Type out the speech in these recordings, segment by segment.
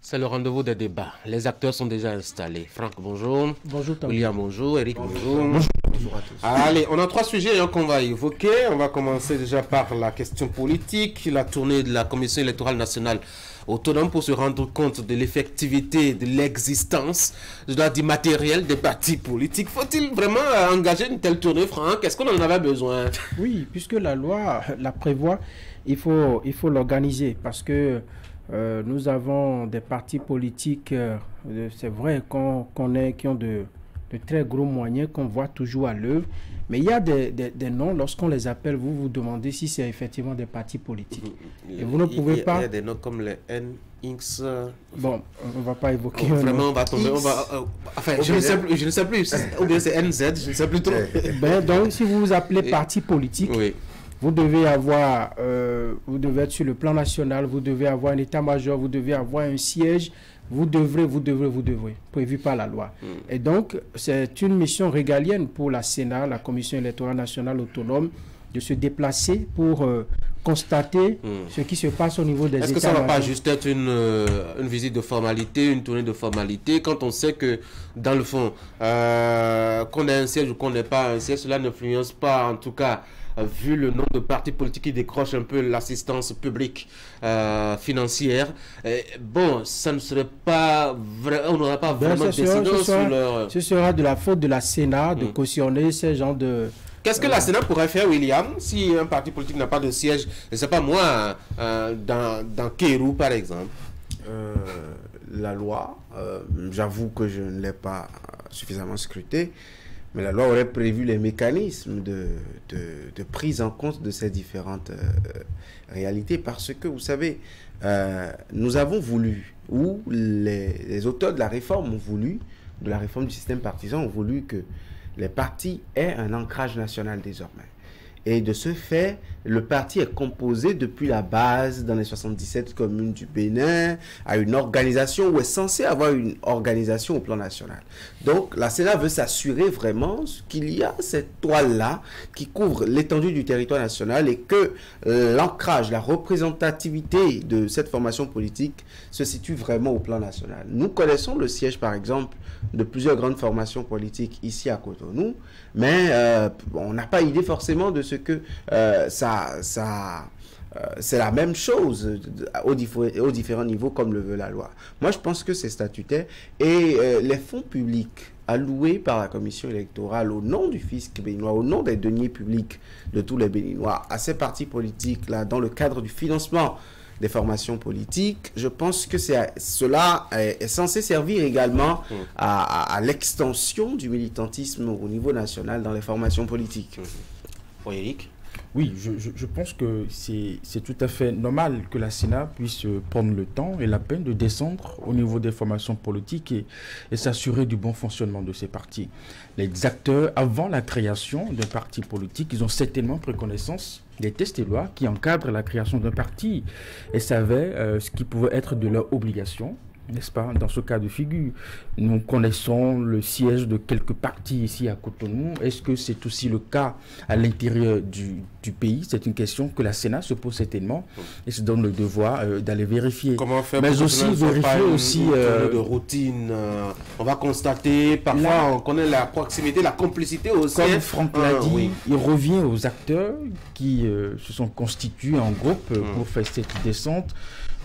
C'est le rendez-vous des débats. Les acteurs sont déjà installés. Franck, bonjour. Bonjour, Tom. William, bonjour. Eric, bonjour. Bonjour à tous. Allez, on a 3 sujets qu'on va évoquer. On va commencer déjà par la question politique, la tournée de la Commission électorale nationale autonome pour se rendre compte de l'effectivité de l'existence, je dois dire matérielle, des partis politiques. Faut-il vraiment engager une telle tournée, Franck? Est-ce qu'on en avait besoin? Oui, puisque la loi la prévoit, il faut l'organiser parce que nous avons des partis politiques, c'est vrai qui ont de très gros moyens qu'on voit toujours à l'œuvre, mais il y a des noms, lorsqu'on les appelle, vous vous demandez si c'est effectivement des partis politiques. Et vous ne pouvez pas... Il y a des noms comme les NX... Bon, on ne va pas évoquer... Vraiment, on va tomber... enfin, je ne sais plus. Ou bien c'est NZ, je ne sais plus trop. Donc, si vous vous appelez parti politique... Oui. Vous devez avoir, vous devez être sur le plan national, vous devez avoir un état-major, vous devez avoir un siège, vous devrez, prévu par la loi. Et donc, c'est une mission régalienne pour la Sénat, la Commission électorale nationale autonome, de se déplacer pour constater ce qui se passe au niveau des états-majors. Est-ce que ça ne va pas juste être une visite de formalité, une tournée de formalité, quand on sait que, dans le fond, qu'on ait un siège ou qu'on n'ait pas un siège, cela n'influence pas, en tout cas, vu le nombre de partis politiques qui décrochent un peu l'assistance publique financière, bon, ça ne serait pas vrai, on n'aura pas vraiment d'incidence sur leur... Ce sera de la faute de la Sénat de cautionner ces genres de... Qu'est-ce que la Sénat pourrait faire, William, si un parti politique n'a pas de siège, je ne sais pas moi, dans Kérou par exemple? La loi, j'avoue que je ne l'ai pas suffisamment scrutée, mais la loi aurait prévu les mécanismes de prise en compte de ces différentes réalités, parce que, vous savez, nous avons voulu, ou les auteurs de la réforme ont voulu, de la réforme du système partisan, ont voulu que les partis aient un ancrage national désormais. Et de ce fait, le parti est composé depuis la base, dans les 77 communes du Bénin, à une organisation ou est censé avoir une organisation au plan national. Donc, la Sénat veut s'assurer vraiment qu'il y a cette toile-là qui couvre l'étendue du territoire national et que l'ancrage, la représentativité de cette formation politique se situe vraiment au plan national. Nous connaissons le siège, par exemple, de plusieurs grandes formations politiques ici à Cotonou, mais on n'a pas idée forcément de ce que c'est la même chose aux différents niveaux comme le veut la loi. Moi, je pense que c'est statutaire et les fonds publics alloués par la commission électorale au nom du fisc béninois, au nom des deniers publics de tous les Béninois, à ces partis politiques-là, dans le cadre du financement des formations politiques, je pense que cela est censé servir également à l'extension du militantisme au niveau national dans les formations politiques. Oui, Eric? Oui, je pense que c'est tout à fait normal que la Sénat puisse prendre le temps et la peine de descendre au niveau des formations politiques et s'assurer du bon fonctionnement de ces partis. Les acteurs, avant la création d'un parti politique, ils ont certainement pris connaissance des textes et lois qui encadrent la création d'un parti et savaient ce qui pouvait être de leur obligation, n'est-ce pas, dans ce cas de figure. Nous connaissons le siège de quelques partis ici à Cotonou. Est-ce que c'est aussi le cas à l'intérieur du pays? C'est une question que la Sénat se pose certainement et se donne le devoir d'aller vérifier. Comment faire? Mais aussi vérifier aussi... de routine. On va constater, parfois on connaît la proximité, la complicité aussi. Comme Franck l'a dit, il revient aux acteurs qui se sont constitués en groupe pour faire cette descente,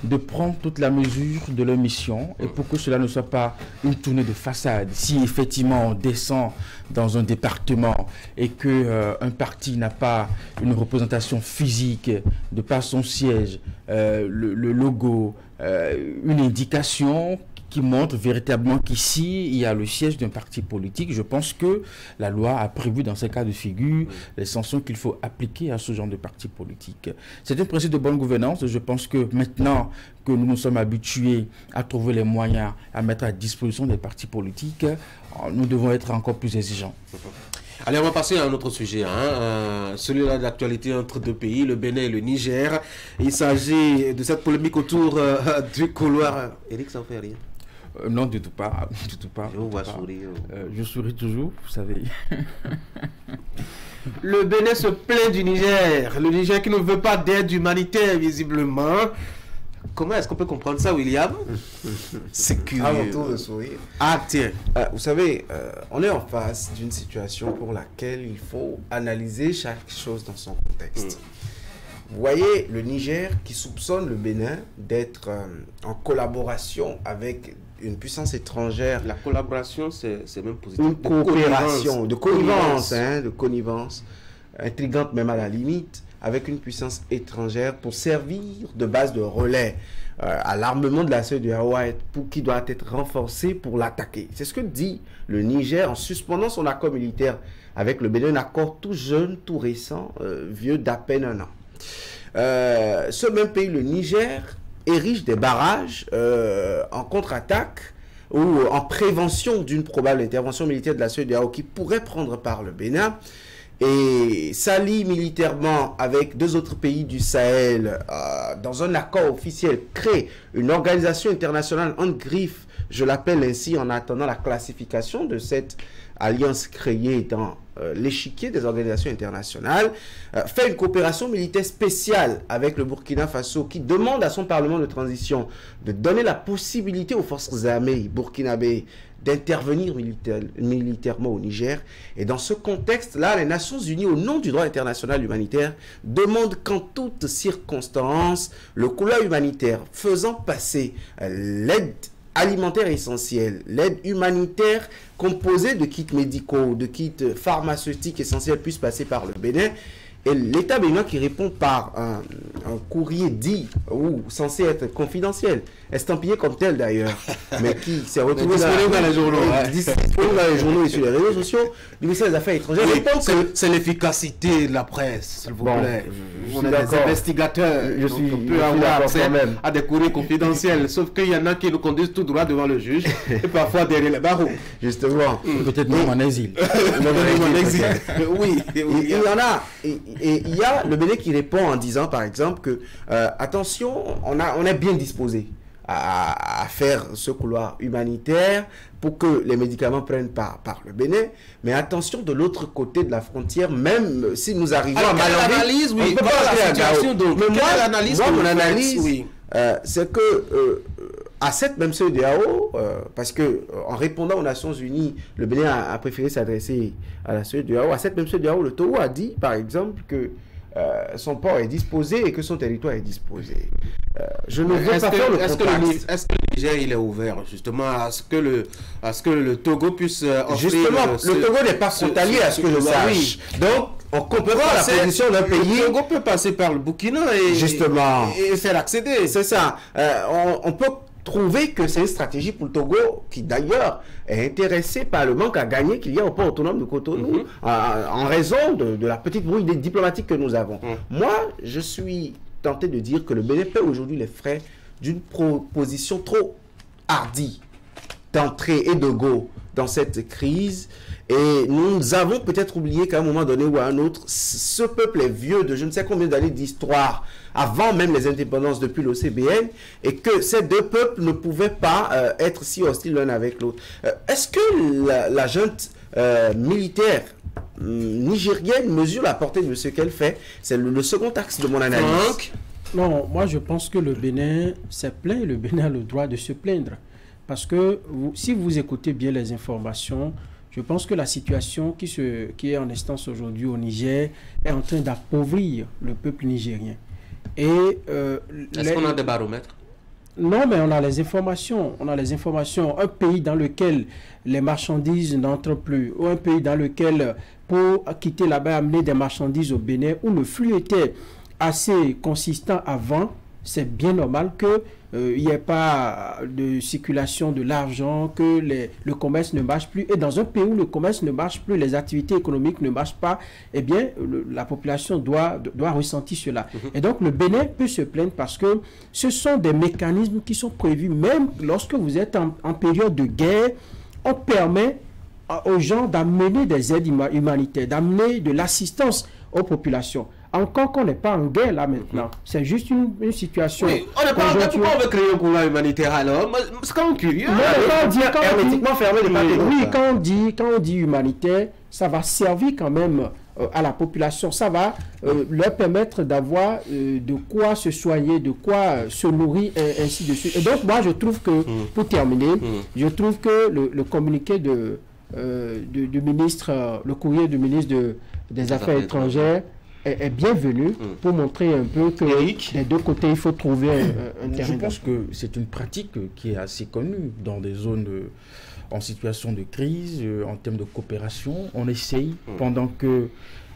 de prendre toute la mesure de leur mission et pour que cela ne soit pas une tournée de façade. Si effectivement on descend dans un département et que un parti n'a pas une représentation physique de par son siège, le logo, une indication qui montre véritablement qu'ici, il y a le siège d'un parti politique. Je pense que la loi a prévu dans ces cas de figure les sanctions qu'il faut appliquer à ce genre de parti politique. C'est un principe de bonne gouvernance. Je pense que maintenant que nous nous sommes habitués à trouver les moyens à mettre à disposition des partis politiques, nous devons être encore plus exigeants. Allez, on va passer à un autre sujet, celui-là d'actualité entre deux pays, le Bénin et le Niger. Il s'agit de cette polémique autour du couloir. Eric, ça ne fait rien? Non, du tout pas. Du tout pas. Je vous vois sourire. Je souris toujours, vous savez. Le Bénin se plaint du Niger. Le Niger qui ne veut pas d'aide humanitaire, visiblement. Comment est-ce qu'on peut comprendre ça, William? C'est curieux. À mon tour de sourire. Ah, tiens. Vous savez, on est en face d'une situation pour laquelle il faut analyser chaque chose dans son contexte. Vous voyez, le Niger qui soupçonne le Bénin d'être en collaboration avec une puissance étrangère. La collaboration, c'est même positif. Une coopération, de connivence, de connivence, intrigante même à la limite, avec une puissance étrangère pour servir de base de relais à l'armement de la CEDEAO qui doit être renforcé pour l'attaquer. C'est ce que dit le Niger en suspendant son accord militaire avec le Bénin, un accord tout jeune, tout récent, vieux d'à peine 1 an. Ce même pays, le Niger, érige des barrages en contre-attaque ou en prévention d'une probable intervention militaire de la CEDEAO qui pourrait prendre part le Bénin, et s'allie militairement avec 2 autres pays du Sahel dans un accord officiel, crée une organisation internationale en griffe, je l'appelle ainsi en attendant la classification de cette alliance créée dans l'échiquier des organisations internationales, fait une coopération militaire spéciale avec le Burkina Faso qui demande à son parlement de transition de donner la possibilité aux forces armées burkinabées d'intervenir militairement au Niger. Et dans ce contexte-là, les Nations Unies, au nom du droit international humanitaire, demandent qu'en toutes circonstances, le couloir humanitaire faisant passer l'aide alimentaire essentielle, l'aide humanitaire composée de kits médicaux, de kits pharmaceutiques essentiels puisse passer par le Bénin. Et l'État béninois qui répond par un courrier dit ou censé être confidentiel, estampillé comme tel d'ailleurs, mais qui s'est retrouvé dans les journaux, disponible dans les journaux et sur les réseaux sociaux, le ministère des Affaires étrangères. C'est l'efficacité de la presse, s'il vous plaît. On est des investigateurs, on peut avoir accès à des courriers confidentiels, sauf qu'il y en a qui nous conduisent tout droit devant le juge et parfois derrière les barreaux. Justement. Peut-être même en exil. Oui, il y en a. Et il y a le Bénin qui répond en disant, par exemple, que attention, on est bien disposé à faire ce couloir humanitaire pour que les médicaments prennent par le Bénin. Mais attention, de l'autre côté de la frontière, même si nous arrivons à Malangué, on ne peut pas aller à Gao. Mais moi, mon analyse, c'est que à cette même CEDEAO, parce que en répondant aux Nations Unies, le Bénin a préféré s'adresser à la CEDEAO. À cette même CEDEAO, le Togo a dit, par exemple, que son port est disposé et que son territoire est disposé. Je ne veux pas faire le contact. Est-ce que le Niger il est ouvert justement à ce que le Togo puisse offrir justement, le Togo n'est pas frontalier à ce que je sache. Donc, on comprend la position d'un pays. Le Togo peut passer par le Burkina et, justement, et faire accéder. C'est ça. On peut trouver que c'est une stratégie pour le Togo qui d'ailleurs est intéressé par le manque à gagner qu'il y a au port autonome de Cotonou en raison de la petite brouille diplomatique que nous avons. Moi, je suis tenté de dire que le Bénin paie aujourd'hui les frais d'une proposition trop hardie d'entrée et de go dans cette crise. Et nous avons peut-être oublié qu'à un moment donné ou à un autre, ce peuple est vieux de je ne sais combien d'années d'histoire, avant même les indépendances depuis l'OCBN, et que ces 2 peuples ne pouvaient pas être si hostiles l'un avec l'autre. Est-ce que la junte militaire nigérienne mesure la portée de ce qu'elle fait? C'est le second axe de mon analyse. Non, moi je pense que le Bénin s'est plaint, le Bénin a le droit de se plaindre. Parce que si vous écoutez bien les informations, je pense que la situation qui est en instance aujourd'hui au Niger est en train d'appauvrir le peuple nigérien. Est-ce qu'on a des baromètres? Non, mais on a les informations. On a les informations. Un pays dans lequel les marchandises n'entrent plus, ou un pays dans lequel, pour quitter là-bas, amener des marchandises au Bénin, où le flux était assez consistant avant, c'est bien normal que il n'y ait pas de circulation de l'argent, que le commerce ne marche plus. Et dans un pays où le commerce ne marche plus, les activités économiques ne marchent pas, eh bien, la population doit ressentir cela. Et donc, le Bénin peut se plaindre parce que ce sont des mécanismes qui sont prévus. Même lorsque vous êtes en période de guerre, on permet aux gens d'amener des aides humanitaires, d'amener de l'assistance aux populations. Encore qu'on n'est pas en guerre là maintenant. C'est juste une situation. Oui, on n'est pas en guerre. Pourquoi on veut créer un couloir humanitaire alors? C'est quand même curieux. Hermétiquement fermé de part et d'autre. Oui, quand on dit humanitaire, ça va servir quand même à la population. Ça va leur permettre d'avoir de quoi se soigner, de quoi se nourrir, et ainsi de suite. Et donc, moi, je trouve que, pour terminer, je trouve que le communiqué du ministre, le courrier du ministre des Affaires étrangères est bienvenu pour montrer un peu que des deux côtés, il faut trouver un terrain. Je pense que c'est une pratique qui est assez connue dans des zones en situation de crise, en termes de coopération. On essaye, pendant que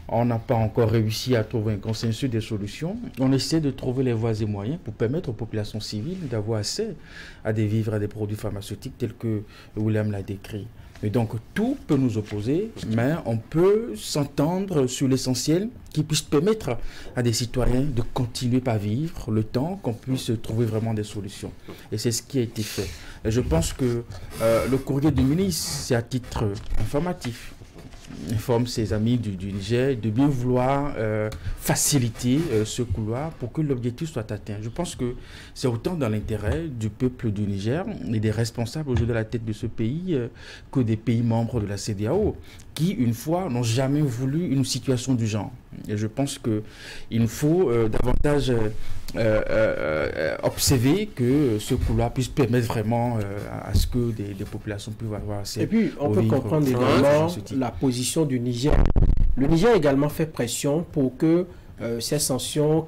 on n'a pas encore réussi à trouver un consensus des solutions, on essaie de trouver les voies et moyens pour permettre aux populations civiles d'avoir accès à des vivres, à des produits pharmaceutiques tels que William l'a décrit. Et donc, tout peut nous opposer, mais on peut s'entendre sur l'essentiel qui puisse permettre à des citoyens de continuer à vivre le temps qu'on puisse trouver vraiment des solutions. Et c'est ce qui a été fait. Et je pense que le courrier du ministre, c'est à titre informatif. Informe ses amis du Niger de bien vouloir faciliter ce couloir pour que l'objectif soit atteint. Je pense que c'est autant dans l'intérêt du peuple du Niger et des responsables aujourd'hui de la tête de ce pays que des pays membres de la CEDEAO qui, une fois, n'ont jamais voulu une situation du genre. Et je pense qu'il nous faut davantage observer que ce couloir puisse permettre vraiment à ce que des populations puissent avoir accès. Et puis, on peut comprendre également la position du Niger. Le Niger a également fait pression pour que ces sanctions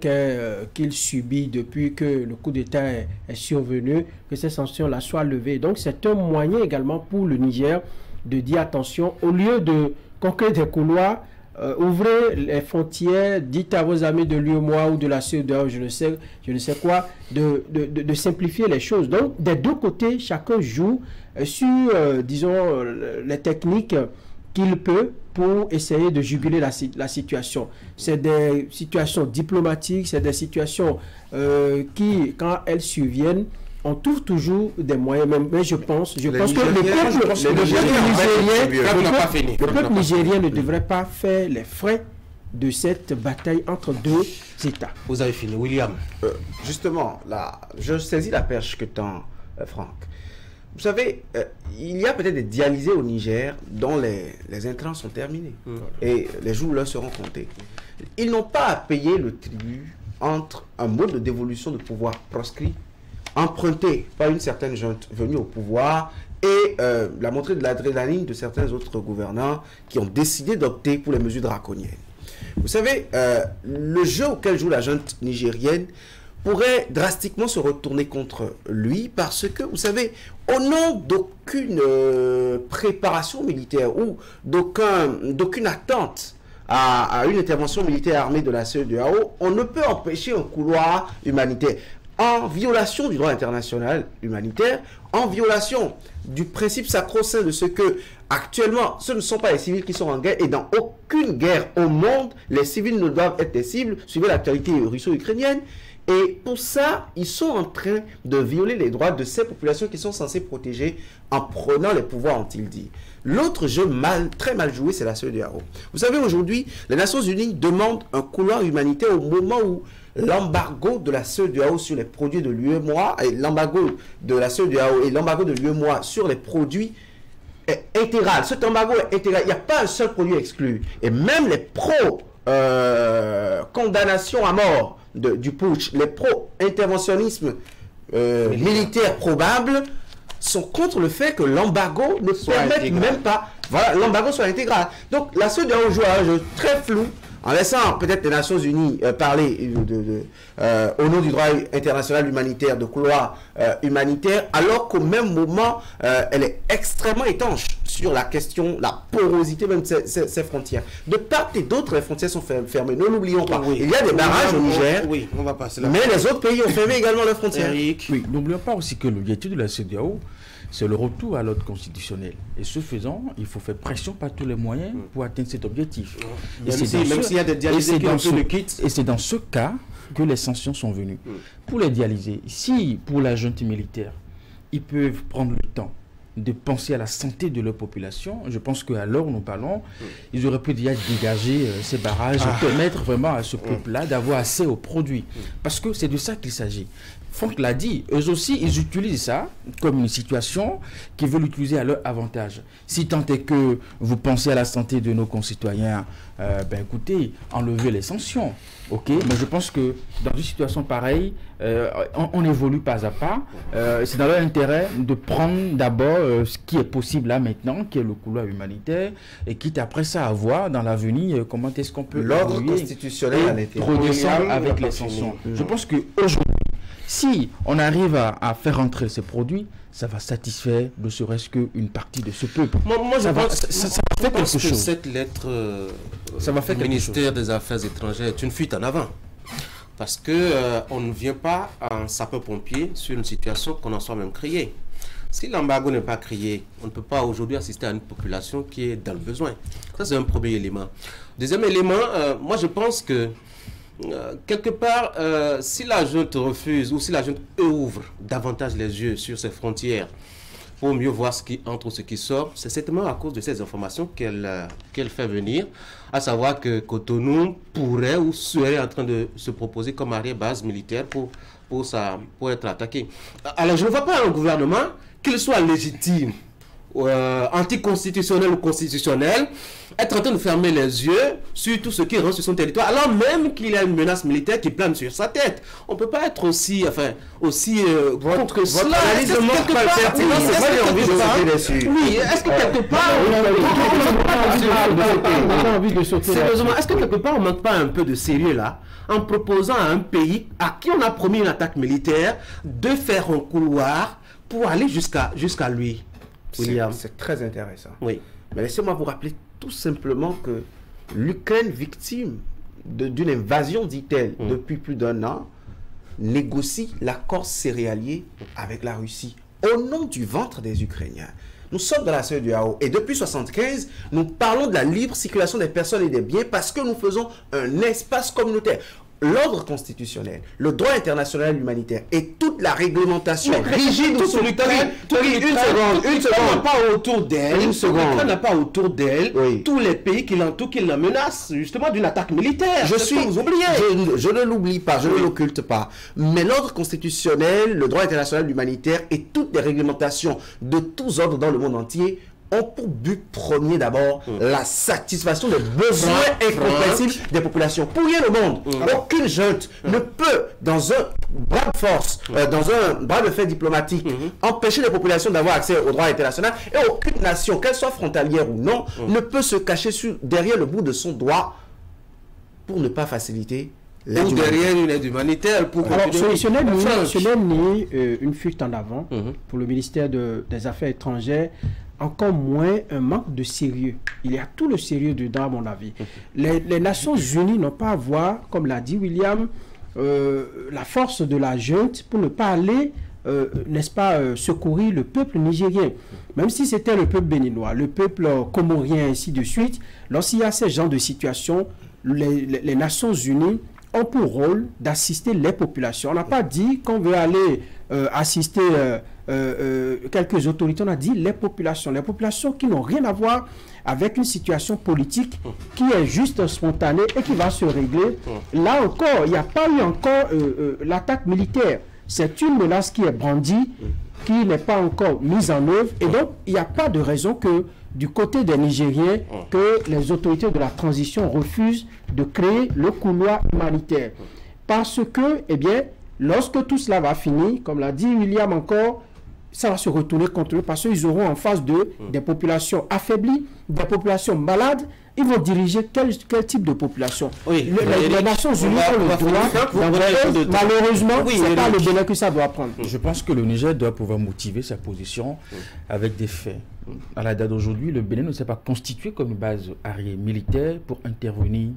qu'il subit depuis que le coup d'État est survenu, que ces sanctions-là soient levées. Donc, c'est un moyen également pour le Niger de dire attention, au lieu de conclure des couloirs, ouvrez les frontières, dites à vos amis de l'UEMOA ou de la CEDEAO, je ne sais quoi, de simplifier les choses. Donc, des deux côtés, chacun joue sur, disons, les techniques qu'il peut pour essayer de juguler la situation. C'est des situations diplomatiques, c'est des situations qui, quand elles surviennent, on trouve toujours des moyens, mais je pense que le peuple nigérien ne devrait pas faire les frais de cette bataille entre deux États. Vous avez fini, William. Justement, là, je saisis la perche que tend Franck. Vous savez, il y a peut-être des dialysés au Niger dont les intrants sont terminés et les jours leur seront comptés. Ils n'ont pas à payer le tribut entre un mode de dévolution de pouvoir proscrit emprunté par une certaine junte venue au pouvoir et la montée de l'adrénaline de certains autres gouvernants qui ont décidé d'opter pour les mesures draconiennes. Vous savez, le jeu auquel joue la junte nigérienne pourrait drastiquement se retourner contre lui parce que, vous savez, au nom d'aucune préparation militaire ou d'aucune attente à une intervention militaire armée de la CEDEAO, on ne peut empêcher un couloir humanitaire en violation du droit international humanitaire, en violation du principe sacro-saint de ce que, actuellement, ce ne sont pas les civils qui sont en guerre, et dans aucune guerre au monde, les civils ne doivent être des cibles, suivez l'actualité russo-ukrainienne, et pour ça, ils sont en train de violer les droits de ces populations qui sont censées protéger en prenant les pouvoirs, ont-ils dit. L'autre jeu très mal joué, c'est la CEDEAO. Vous savez, aujourd'hui, les Nations Unies demandent un couloir humanitaire au moment où l'embargo de la CEDEAO sur les produits de l'UEMOA et l'embargo de la CEDEAO et l'embargo de l'UEMOA sur les produits est intégral. Cet embargo est intégral. Il n'y a pas un seul produit exclu. Et même les pro-condamnation à mort du putsch, les pro-interventionnisme militaire probable sont contre le fait que l'embargo ne permette même pas, voilà, l'embargo soit intégral. Donc la CEDEAO joue un jeu très flou en laissant peut-être les Nations Unies parler au nom du droit international humanitaire, de couloir humanitaire, alors qu'au même moment, elle est extrêmement étanche sur la question, la porosité même de ces frontières. De part et d'autre, les frontières sont fermées. Ne l'oublions pas. Oui. Il y a des barrages au Niger, on va passer mais les autres pays ont fermé également leurs frontières. Oui, n'oublions pas aussi que l'objectif de la CEDEAO, c'est le retour à l'ordre constitutionnel. Et ce faisant, il faut faire pression par tous les moyens pour atteindre cet objectif. Même s'il y a des dialysés qui ont fait le kit. Et c'est dans ce cas que les sanctions sont venues. Pour les dialysés, si pour la junte militaire, ils peuvent prendre le temps, de penser à la santé de leur population. Je pense qu'à l'heure où nous parlons, ils auraient pu déjà dégager ces barrages et permettre vraiment à ce peuple-là d'avoir accès aux produits. Parce que c'est de ça qu'il s'agit. Franck l'a dit, eux aussi, ils utilisent ça comme une situation qu'ils veulent utiliser à leur avantage. Si tant est que vous pensez à la santé de nos concitoyens, ben écoutez, enlevez les sanctions. Ok, mais je pense que dans une situation pareille, on évolue pas à pas. C'est dans leur intérêt de prendre d'abord ce qui est possible là maintenant, qui est le couloir humanitaire, et quitte après ça à voir dans l'avenir comment est-ce qu'on peut l'ordre constitutionnel redescendre avec les sanctions. Je pense qu'aujourd'hui, si on arrive à faire entrer ces produits, ça va satisfaire ne serait-ce qu'une partie de ce peuple. Moi je pense que chose. cette lettre ça va faire du ministère des Affaires étrangères est une fuite en avant. Parce que on ne vient pas en sapeur-pompier sur une situation qu'on a soi-même créée. Si l'embargo n'est pas créé, on ne peut pas aujourd'hui assister à une population qui est dans le besoin. Ça, c'est un premier élément. Deuxième élément, moi je pense que quelque part, si la junte refuse ou si la junte ouvre davantage les yeux sur ses frontières pour mieux voir ce qui entre ou ce qui sort, c'est certainement à cause de ces informations qu'elle fait venir, à savoir que Cotonou pourrait ou serait en train de se proposer comme arrière-base militaire pour être attaqué. Alors je ne vois pas un gouvernement, qu'il soit légitime, anticonstitutionnel ou constitutionnel, être en train de fermer les yeux sur tout ce qui rentre sur son territoire, alors même qu'il y a une menace militaire qui plane sur sa tête. On ne peut pas être aussi contre cela. Est-ce que quelque part, est-ce que quelque part on manque pas un peu de sérieux là, en proposant à un pays à qui on a promis une attaque militaire de faire un couloir pour aller jusqu'à lui? William, c'est très intéressant. Oui. Mais laissez-moi vous rappeler tout simplement que l'Ukraine, victime d'une invasion, dit-elle, depuis plus d'1 an, négocie l'accord céréalier avec la Russie au nom du ventre des Ukrainiens. Nous sommes dans la CEDEAO et depuis 1975, nous parlons de la libre circulation des personnes et des biens parce que nous faisons un espace communautaire. L'ordre constitutionnel, le droit international humanitaire et toute la réglementation rigide sur l'Ukraine, une seconde, n'a pas autour d'elle, l'Ukraine n'a pas autour d'elle tous les pays qui l'entourent, qui la menacent justement d'une attaque militaire. Je ne l'oublie pas, je ne l'occulte pas. Mais l'ordre constitutionnel, le droit international humanitaire et toutes les réglementations de tous ordres dans le monde entier ont pour but premier d'abord la satisfaction des besoins incompréhensibles des populations. Pour rien au monde, aucune junte ne peut, dans un bras de force, dans un bras de fer diplomatique, empêcher les populations d'avoir accès au droit international, et aucune nation, qu'elle soit frontalière ou non, ne peut se cacher derrière le bout de son doigt pour ne pas faciliter ou derrière une aide humanitaire pour ce n'est ni une fuite en avant pour le ministère des Affaires étrangères, encore moins un manque de sérieux. Il y a tout le sérieux dedans, à mon avis. Les Nations Unies n'ont pas à voir, comme l'a dit William, la force de la junte pour ne pas aller, n'est-ce pas, secourir le peuple nigérien. Même si c'était le peuple béninois, le peuple comorien, ainsi de suite, lorsqu'il y a ce genre de situation, les Nations Unies ont pour rôle d'assister les populations. On n'a pas dit qu'on veut aller assister quelques autorités, on a dit les populations qui n'ont rien à voir avec une situation politique qui est juste spontanée et qui va se régler. Là encore, il n'y a pas eu encore l'attaque militaire. C'est une menace qui est brandie, qui n'est pas encore mise en œuvre, et donc il n'y a pas de raison que du côté des Nigériens, que les autorités de la transition refusent de créer le couloir humanitaire. Parce que, eh bien, lorsque tout cela va finir, comme l'a dit William encore, ça va se retourner contre eux parce qu'ils auront en face d'eux des populations affaiblies, des populations malades. Ils vont diriger quel type de population? Les Nations Unies ont le droit, malheureusement, c'est pas le Bénin que ça doit prendre. Je pense que le Niger doit pouvoir motiver sa position avec des faits. À la date d'aujourd'hui, le Bénin ne s'est pas constitué comme une base arrière militaire pour intervenir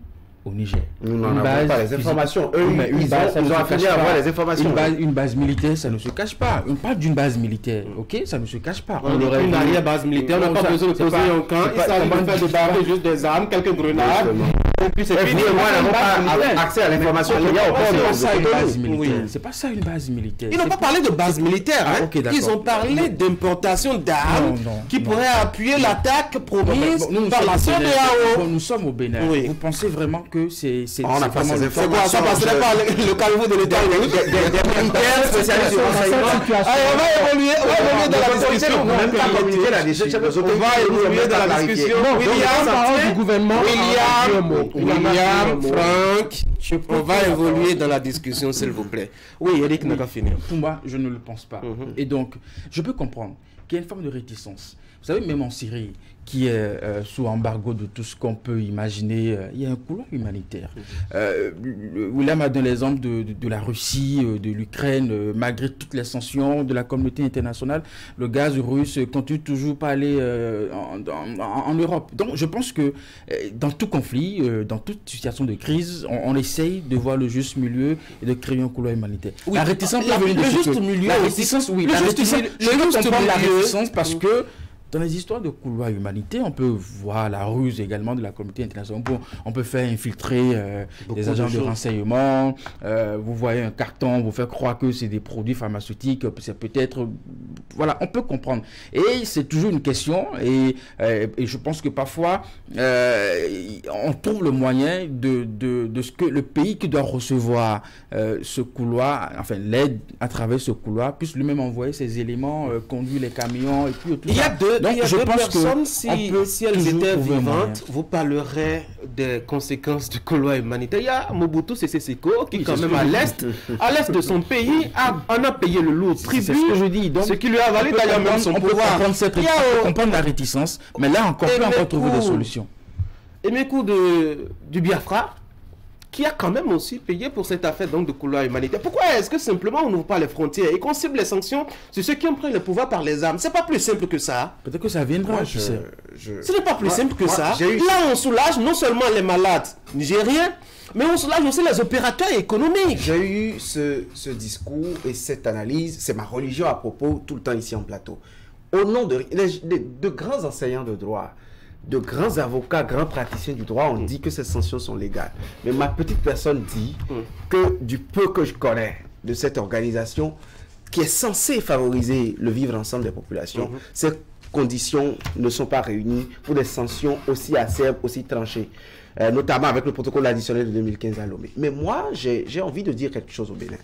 au Niger. Nous n'en avons pas les informations. Eux, ils ont affirmé avoir les informations. Une base militaire, ça ne se cache pas. On parle d'une base militaire, ok? Ça ne se cache pas. On aurait une arrière-base militaire, on n'a pas besoin de poser un camp. Ils savent faire des barres, juste des armes, quelques grenades. et puis c'est fini. Moi, n'avons pas accès à l'information qu'il y a au port de c'est pas ça une base militaire. Ils n'ont pas parlé de base militaire. Ils ont parlé d'importation d'armes qui pourraient appuyer l'attaque promise par la CEDEAO. Nous sommes au Bénin. Vous pensez vraiment que c'est vraiment le fait quoi? Ça passerait par le calveau de l'État. Des militaires spécialistes en renseignement. On va évoluer dans la discussion. On va même pas communiquer la décision. On va évoluer dans la discussion. William, Franck, on va évoluer dans la discussion, s'il vous plaît. Oui, Eric n'a qu'à finir. Pour moi, je ne le pense pas. Et donc, je peux comprendre qu'il y a une forme de réticence. Vous savez, même en Syrie, qui est sous embargo de tout ce qu'on peut imaginer, il y a un couloir humanitaire. William a donné l'exemple de la Russie, de l'Ukraine, malgré toutes les sanctions de la communauté internationale, le gaz russe continue toujours pas aller en Europe. Donc je pense que dans tout conflit, dans toute situation de crise, on essaye de voir le juste milieu et de créer un couloir humanitaire. Oui, la réticence peut venir de le juste milieu. La réticence, oui. La réticence parce que dans les histoires de couloirs humanitaires, on peut voir la ruse également de la communauté internationale. On peut faire infiltrer des agents de renseignement. Vous voyez un carton, vous faire croire que c'est des produits pharmaceutiques. C'est peut-être... Voilà, on peut comprendre. Et c'est toujours une question. Et je pense que parfois, on trouve le moyen de ce que le pays qui doit recevoir ce couloir, enfin l'aide à travers ce couloir, puisse lui-même envoyer ses éléments, conduire les camions et puis tout ça. Donc, je pense personnes, si elles étaient vivantes, vous parlerez des conséquences du couloir humanitaire. Il y a Mobutu Sese Seko qui, quand même, à l'est de son pays, en a payé le lourd tribut. C'est ce que je dis. Donc, ce qui lui a valu d'ailleurs même son pouvoir. On peut comprendre la réticence, mais là encore, on peut encore trouver des solutions. Et mes coups du Biafra, qui a quand même aussi payé pour cette affaire donc, de couloir humanitaire. Pourquoi est-ce que simplement on n'ouvre pas les frontières et qu'on cible les sanctions sur ceux qui ont pris le pouvoir par les armes? C'est pas plus simple que ça. Peut-être que ça viendra, je sais. Ce n'est pas plus simple que ça. Là, on soulage non seulement les malades nigériens, mais on soulage aussi les opérateurs économiques. J'ai eu ce discours et cette analyse, c'est ma religion à propos, tout le temps ici en plateau. Au nom de grands enseignants de droit, de grands avocats, grands praticiens du droit, on dit que ces sanctions sont légales. Mais ma petite personne dit que du peu que je connais de cette organisation qui est censée favoriser le vivre ensemble des populations, ces conditions ne sont pas réunies pour des sanctions aussi acerbes, aussi tranchées, notamment avec le protocole additionnel de 2015 à Lomé. Mais moi, j'ai envie de dire quelque chose au Bénin.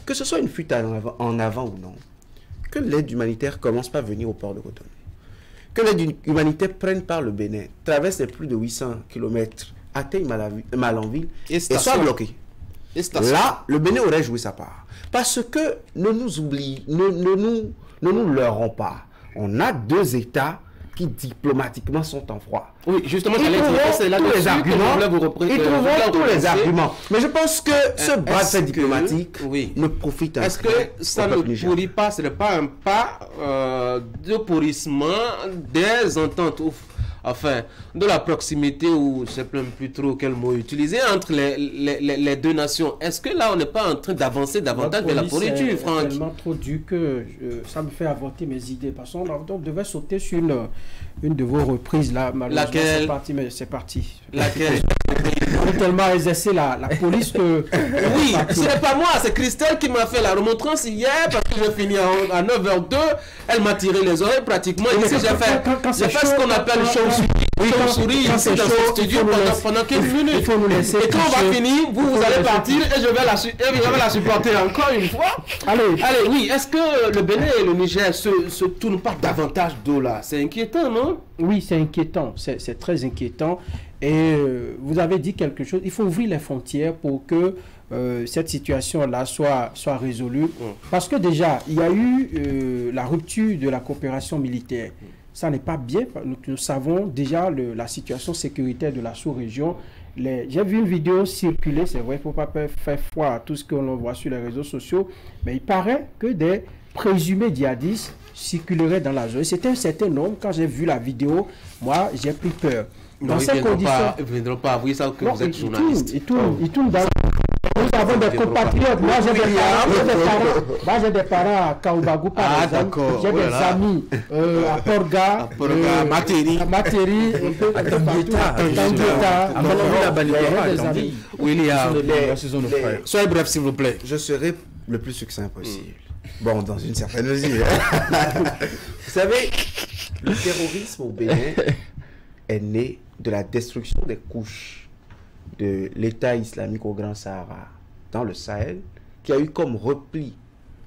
Que ce soit une fuite en avant ou non, que l'aide humanitaire commence par venir au port de Cotonou. Que l'aide humanitaire prenne par le Bénin, traverse les plus de 800 km, atteigne Malanville et soit bloqué. Là, le Bénin aurait joué sa part. Parce que ne nous leurrons pas. On a deux États qui diplomatiquement sont en froid. Oui, justement, ils trouveront tous les arguments. Ils trouveront tous les arguments. Mais je pense que ce bras de fer diplomatique ne profite à Est-ce que ça ne pourrit pas, ce n'est pas un pas de pourrissement des ententes, enfin, de la proximité, ou je ne sais même plus trop quel mot utiliser, entre les deux nations? Est-ce que là, on n'est pas en train d'avancer davantage vers la pourriture, Franck? C'est tellement trop dur que ça me fait avorter mes idées. Parce qu'on devait sauter sur une de vos reprises là. Laquelle? C'est parti, mais c'est parti. Laquelle? On a tellement exercé la police que... Oui, ce n'est pas moi, c'est Christelle qui m'a fait la remontrance hier, parce que j'ai fini à 9h02, elle m'a tiré les oreilles pratiquement, et ici j'ai fait ce qu'on appelle le chauve-souris ici dans ce studio pendant 15 minutes. Il faut nous laisser. Et quand on va finir, vous allez partir, et je vais la supporter encore une fois. Allez, oui, est-ce que le Bénin et le Niger se tournent pas davantage d'eau là? C'est inquiétant, non? Oui, c'est inquiétant, c'est très inquiétant. Et vous avez dit quelque chose, il faut ouvrir les frontières pour que cette situation-là soit résolue. Parce que déjà, il y a eu la rupture de la coopération militaire. Ça n'est pas bien. Nous savons déjà la situation sécuritaire de la sous-région. J'ai vu une vidéo circuler, c'est vrai, il ne faut pas faire foi à tout ce qu'on voit sur les réseaux sociaux, mais il paraît que des présumés djihadistes circuleraient dans la zone. C'était un certain nombre. Quand j'ai vu la vidéo, moi, j'ai pris peur. Dans ces conditions... Ils ne viendront pas avouer ça que vous êtes journaliste. Ils tournent dans... Nous avons des compatriotes. Moi, j'ai des parents à Kaoubagu, par exemple. J'ai des amis à Porga, à Materi, à Tambeta. Soyez bref, s'il vous plaît. Je serai le plus succinct possible. Bon, dans une certaine mesure. Vous savez, le terrorisme au Bénin est né de la destruction des couches de l'État islamique au Grand Sahara, dans le Sahel, qui a eu comme repli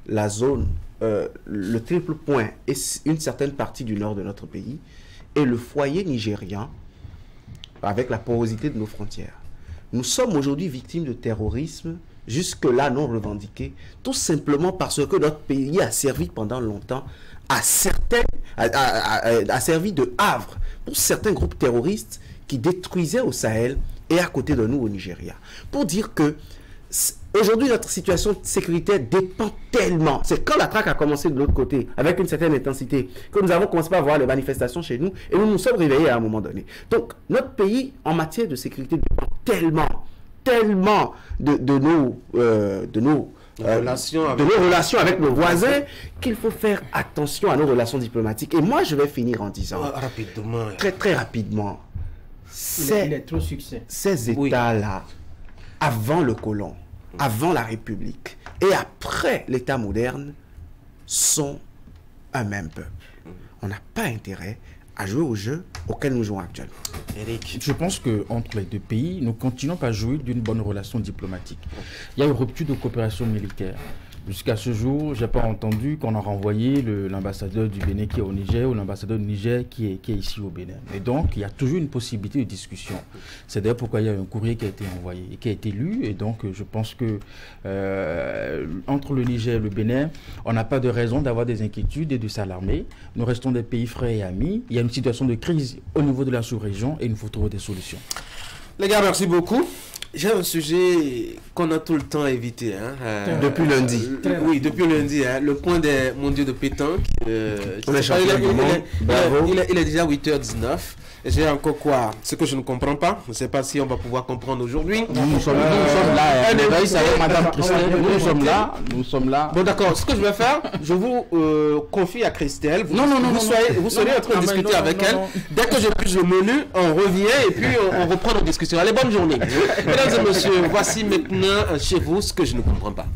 la zone, le triple point et une certaine partie du nord de notre pays, et le foyer nigérian, avec la porosité de nos frontières. Nous sommes aujourd'hui victimes de terrorisme, jusque-là non revendiqué, tout simplement parce que notre pays a servi pendant longtemps a servi de havre pour certains groupes terroristes qui détruisaient au Sahel et à côté de nous au Nigeria. Pour dire que aujourd'hui notre situation sécuritaire dépend tellement. C'est quand la traque a commencé de l'autre côté, avec une certaine intensité, que nous avons commencé à voir les manifestations chez nous et nous nous sommes réveillés à un moment donné. Donc notre pays en matière de sécurité dépend tellement de nos relations avec nos voisins, qu'il faut faire attention à nos relations diplomatiques. Et moi, je vais finir en disant, très rapidement, il est trop succinct. Ces États-là, avant le colon, avant la République et après l'État moderne, sont un même peuple. On n'a pas intérêt à jouer au jeu auquel nous jouons actuellement. Eric, je pense qu'entre les deux pays, nous continuons à jouir d'une bonne relation diplomatique. Il y a une rupture de coopération militaire. Jusqu'à ce jour, je n'ai pas entendu qu'on a renvoyé l'ambassadeur du Bénin qui est au Niger ou l'ambassadeur du Niger qui est ici au Bénin. Et donc, il y a toujours une possibilité de discussion. C'est d'ailleurs pourquoi il y a un courrier qui a été envoyé et qui a été lu. Et donc, je pense que entre le Niger et le Bénin, on n'a pas de raison d'avoir des inquiétudes et de s'alarmer. Nous restons des pays frères et amis. Il y a une situation de crise au niveau de la sous-région et il nous faut trouver des solutions. Les gars, merci beaucoup. J'ai un sujet qu'on a tout le temps évité. Depuis lundi. Oui, depuis lundi. Le point des mondiaux de pétanque. Il est déjà 8h19. J'ai encore quoi? Ce que je ne comprends pas. Je ne sais pas si on va pouvoir comprendre aujourd'hui. Nous sommes là. Nous sommes là. Bon, d'accord. Ce que je vais faire, je vous confie à Christelle. Vous serez en train de discuter avec elle. Dès que je pige le menu, on revient et puis on reprend nos discussions. Allez, bonne journée. Mesdames et messieurs, voici maintenant chez vous ce que je ne comprends pas.